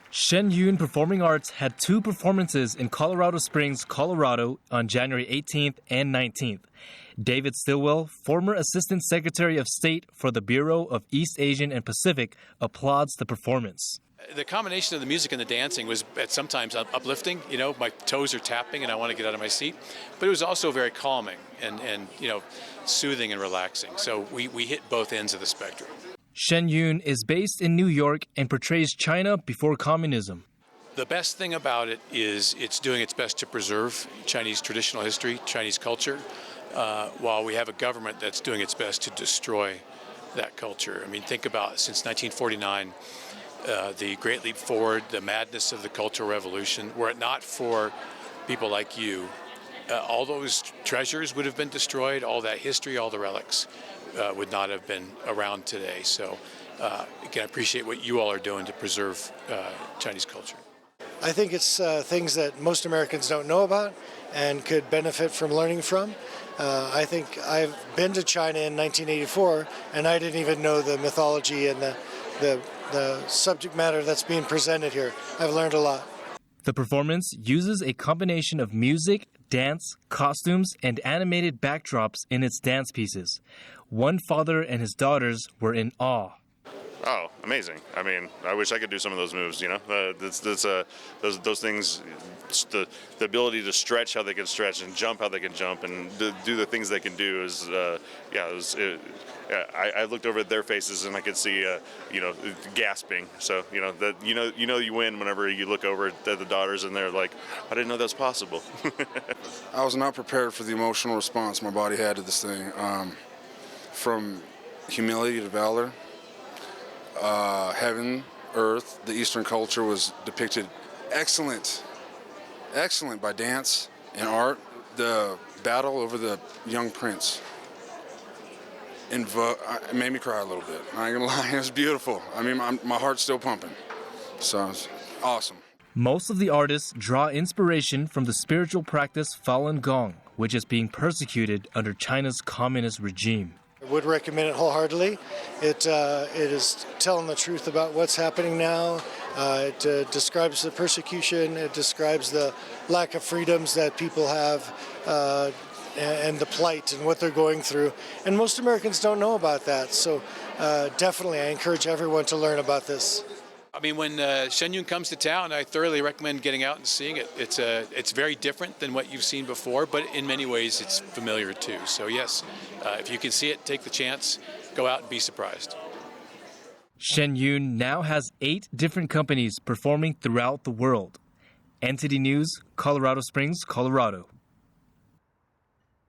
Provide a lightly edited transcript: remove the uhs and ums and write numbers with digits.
Shen Yun Performing Arts had two performances in Colorado Springs, Colorado on January 18th and 19th. David Stilwell, former Assistant Secretary of State for the Bureau of East Asian and Pacific, applauds the performance. The combination of the music and the dancing was at sometimes uplifting. You know, my toes are tapping and I want to get out of my seat. But it was also very calming and soothing and relaxing. So we hit both ends of the spectrum. Shen Yun is based in New York and portrays China before communism. The best thing about it is it's doing its best to preserve Chinese traditional history, Chinese culture, while we have a government that's doing its best to destroy that culture. I mean, think about since 1949, the Great Leap Forward, the madness of the Cultural Revolution. Were it not for people like you, all those treasures would have been destroyed, all that history, all the relics would not have been around today. So again, I appreciate what you all are doing to preserve Chinese culture. I think it's things that most Americans don't know about and could benefit from learning from. I think I've been to China in 1984 and I didn't even know the mythology and the subject matter that's being presented here. I've learned a lot. The performance uses a combination of music, dance, costumes, and animated backdrops in its dance pieces. One father and his daughters were in awe. Oh, amazing. I mean, I wish I could do some of those moves, you know. Those things, the ability to stretch how they can stretch and jump how they can jump and do the things they can do is, I looked over at their faces and I could see, gasping. So, you win whenever you look over at the daughters and they're like, I didn't know that was possible. I was not prepared for the emotional response my body had to this thing. From humility to valor, heaven, earth, the Eastern culture was depicted excellent by dance and art. The battle over the young prince. It made me cry a little bit. I ain't gonna lie, it was beautiful. I mean, my heart's still pumping. So it's awesome. Most of the artists draw inspiration from the spiritual practice Falun Gong, which is being persecuted under China's communist regime. I would recommend it wholeheartedly. It is telling the truth about what's happening now. It describes the persecution. It describes the lack of freedoms that people have and the plight and what they're going through. And most Americans don't know about that. So definitely I encourage everyone to learn about this. I mean, when Shen Yun comes to town, I thoroughly recommend getting out and seeing it. It's very different than what you've seen before, but in many ways it's familiar too. So yes, if you can see it, take the chance, go out and be surprised. Shen Yun now has 8 different companies performing throughout the world. Entity News, Colorado Springs, Colorado.